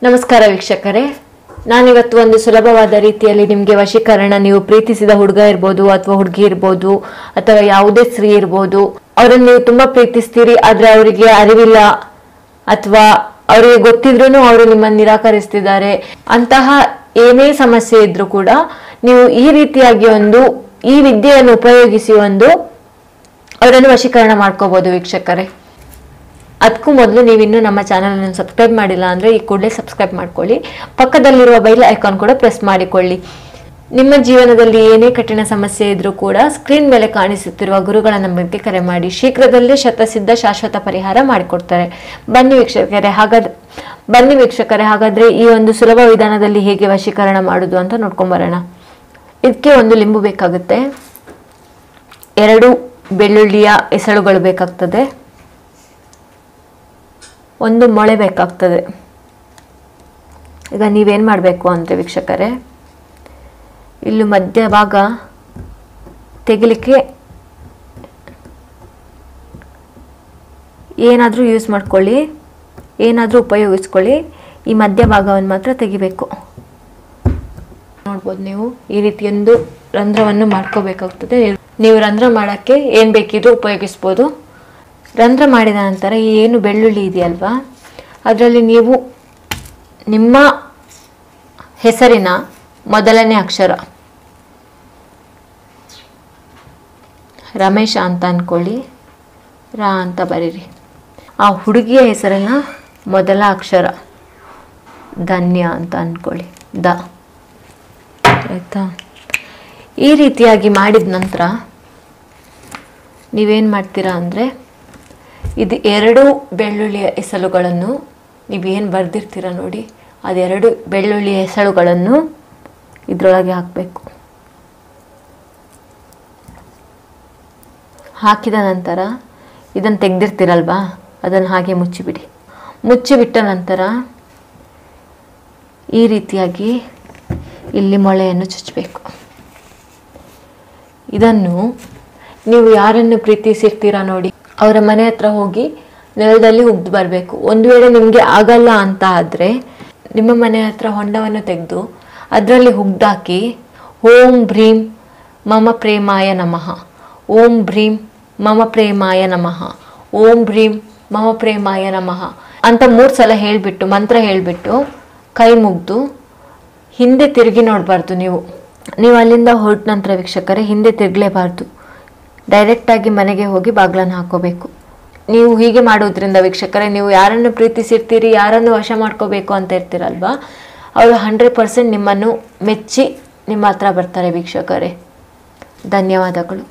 ನಮಸ್ಕಾರ ವೀಕ್ಷಕರೇ, ನಾನಿವತ್ತು ಒಂದು ಸುಲಭವಾದ ರೀತಿಯಲ್ಲಿ ನಿಮಗೆ ವಶೀಕರಣ, ನೀವು ಪ್ರೀತಿಸಿದ ಹುಡುಗ ಇರ್ಬೋದು ಅಥವಾ ಹುಡುಗಿ ಇರ್ಬೋದು ಅಥವಾ ಯಾವುದೇ ಸ್ತ್ರೀ ಇರ್ಬೋದು, ಅವರನ್ನು ನೀವು ತುಂಬಾ ಪ್ರೀತಿಸ್ತೀರಿ ಆದ್ರೆ ಅವರಿಗೆ ಅರಿವಿಲ್ಲ ಅಥವಾ ಅವರಿಗೆ ಗೊತ್ತಿದ್ರೂ ಅವರು ನಿಮ್ಮನ್ನು ನಿರಾಕರಿಸ್ತಿದ್ದಾರೆ, ಅಂತಹ ಏನೇ ಸಮಸ್ಯೆ ಇದ್ರೂ ಕೂಡ ನೀವು ಈ ರೀತಿಯಾಗಿ ಈ ವಿದ್ಯೆಯನ್ನು ಉಪಯೋಗಿಸಿ ಅವರನ್ನು ವಶೀಕರಣ ಮಾಡ್ಕೋಬಹುದು ವೀಕ್ಷಕರೇ. ಅದಕ್ಕೂ ಮೊದಲು ನೀವಿನ್ನೂ ನಮ್ಮ ಚಾನಲನ್ನು ಸಬ್ಸ್ಕ್ರೈಬ್ ಮಾಡಿಲ್ಲ ಅಂದರೆ ಈ ಕೂಡಲೇ ಸಬ್ಸ್ಕ್ರೈಬ್ ಮಾಡ್ಕೊಳ್ಳಿ. ಪಕ್ಕದಲ್ಲಿರುವ ಬೆಲ್ ಐಕಾನ್ ಕೂಡ ಪ್ರೆಸ್ ಮಾಡಿಕೊಳ್ಳಿ. ನಿಮ್ಮ ಜೀವನದಲ್ಲಿ ಏನೇ ಕಠಿಣ ಸಮಸ್ಯೆ ಇದ್ರೂ ಕೂಡ ಸ್ಕ್ರೀನ್ ಮೇಲೆ ಕಾಣಿಸುತ್ತಿರುವ ಗುರುಗಳ ನಂಬರ್ಗೆ ಕರೆ ಮಾಡಿ. ಶೀಘ್ರದಲ್ಲೇ ಶತಸಿದ್ಧ ಶಾಶ್ವತ ಪರಿಹಾರ ಮಾಡಿಕೊಡ್ತಾರೆ. ಬನ್ನಿ ವೀಕ್ಷಕರೇ, ಹಾಗಾದ್ರೆ ಈ ಒಂದು ಸುಲಭ ವಿಧಾನದಲ್ಲಿ ಹೇಗೆ ವಶೀಕರಣ ಮಾಡುದು ಅಂತ ನೋಡ್ಕೊಂಬರೋಣ. ಇದಕ್ಕೆ ಒಂದು ಲಿಂಬು ಬೇಕಾಗುತ್ತೆ, 2 ಬೆಳ್ಳುಳ್ಳಿಯ ಎಸಳುಗಳು ಬೇಕಾಗ್ತದೆ, 1 ಮೊಳೆ ಬೇಕಾಗ್ತದೆ. ಈಗ ನೀವೇನು ಮಾಡಬೇಕು ಅಂದರೆ ವೀಕ್ಷಕರೇ, ಇಲ್ಲಿ ಮಧ್ಯಭಾಗ ತೆಗಿಲಿಕ್ಕೆ ಏನಾದರೂ ಯೂಸ್ ಮಾಡ್ಕೊಳ್ಳಿ, ಏನಾದರೂ ಉಪಯೋಗಿಸ್ಕೊಳ್ಳಿ. ಈ ಮಧ್ಯಭಾಗವನ್ನು ಮಾತ್ರ ತೆಗಿಬೇಕು. ನೋಡ್ಬೋದು ನೀವು ಈ ರೀತಿಯೊಂದು ರಂಧ್ರವನ್ನು ಮಾಡ್ಕೋಬೇಕಾಗ್ತದೆ. ನೀವು ರಂಧ್ರ ಮಾಡೋಕ್ಕೆ ಏನು ಬೇಕಿದ್ರೂ ಉಪಯೋಗಿಸ್ಬೋದು. ರಂಧ್ರ ಮಾಡಿದ ನಂತರ ಏನು ಬೆಳ್ಳುಳ್ಳಿ ಇದೆಯಲ್ವಾ, ಅದರಲ್ಲಿ ನೀವು ನಿಮ್ಮ ಹೆಸರಿನ ಮೊದಲನೇ ಅಕ್ಷರ ರಮೇಶ ಅಂತ ಅಂದ್ಕೊಳ್ಳಿ, ರಾ ಅಂತ ಬರೀರಿ. ಆ ಹುಡುಗಿಯ ಹೆಸರಿನ ಮೊದಲ ಅಕ್ಷರ ಧನ್ಯ ಅಂತ ಅಂದ್ಕೊಳ್ಳಿ, ದ. ಆಯಿತಾ? ಈ ರೀತಿಯಾಗಿ ಮಾಡಿದ ನಂತರ ನೀವೇನು ಮಾಡ್ತೀರಾ ಅಂದರೆ, ಇದು 2 ಬೆಳ್ಳುಳ್ಳಿಯ ಎಸಳುಗಳನ್ನು ನೀವೇನು ಬರೆದಿರ್ತೀರ ನೋಡಿ, ಅದು 2 ಬೆಳ್ಳುಳ್ಳಿಯ ಎಸಳುಗಳನ್ನು ಇದರೊಳಗೆ ಹಾಕಬೇಕು. ಹಾಕಿದ ನಂತರ ಇದನ್ನು ತೆಗೆದಿರ್ತೀರಲ್ವಾ, ಅದನ್ನು ಹಾಗೆ ಮುಚ್ಚಿಬಿಡಿ. ಮುಚ್ಚಿಬಿಟ್ಟ ನಂತರ ಈ ರೀತಿಯಾಗಿ ಇಲ್ಲಿ ಮೊಳೆಯನ್ನು ಚುಚ್ಚಬೇಕು. ಇದನ್ನು ನೀವು ಯಾರನ್ನು ಪ್ರೀತಿಸಿರ್ತೀರಾ ನೋಡಿ, ಅವರ ಮನೆ ಹತ್ರ ಹೋಗಿ ನೆಲದಲ್ಲಿ ಉಗ್ದು ಬರಬೇಕು. ಒಂದು ವೇಳೆ ನಿಮಗೆ ಆಗಲ್ಲ ಅಂತ ಆದರೆ ನಿಮ್ಮ ಮನೆ ಹತ್ರ ಹೊಂಡವನ್ನು ತೆಗೆದು ಅದರಲ್ಲಿ ಹುಗ್ದಾಕಿ ಓಂ ಭ್ರೀಂ ಮಮ ಪ್ರೇಮಾಯ ನಮಃ, ಓಂ ಭ್ರೀಂ ಮಮ ಪ್ರೇಮಾಯ ನಮಃ, ಓಂ ಭ್ರೀಂ ಮಮ ಪ್ರೇಮಾಯ ನಮಃ ಅಂತ 3 ಸಲ ಹೇಳಿಬಿಟ್ಟು, ಮಂತ್ರ ಹೇಳಿಬಿಟ್ಟು ಕೈ ಮುಗ್ದು ಹಿಂದೆ ತಿರುಗಿ ನೋಡಬಾರ್ದು. ನೀವು ಅಲ್ಲಿಂದ ಹೊರಟ ನಂತರ ವೀಕ್ಷಕರೇ ಹಿಂದೆ ತಿರುಗಲೇಬಾರ್ದು. ಡೈರೆಕ್ಟಾಗಿ ಮನೆಗೆ ಹೋಗಿ ಬಾಗಿಲನ್ನು ಹಾಕೋಬೇಕು. ನೀವು ಹೀಗೆ ಮಾಡೋದ್ರಿಂದ ವೀಕ್ಷಕರೇ, ನೀವು ಯಾರನ್ನು ಪ್ರೀತಿಸಿರ್ತೀರಿ, ಯಾರನ್ನು ವಶ ಮಾಡ್ಕೋಬೇಕು ಅಂತ ಇರ್ತೀರಲ್ವಾ, ಅವರು 100% ನಿಮ್ಮನ್ನು ಮೆಚ್ಚಿ ನಿಮ್ಮ ಹತ್ರ ಬರ್ತಾರೆ ವೀಕ್ಷಕರೇ. ಧನ್ಯವಾದಗಳು.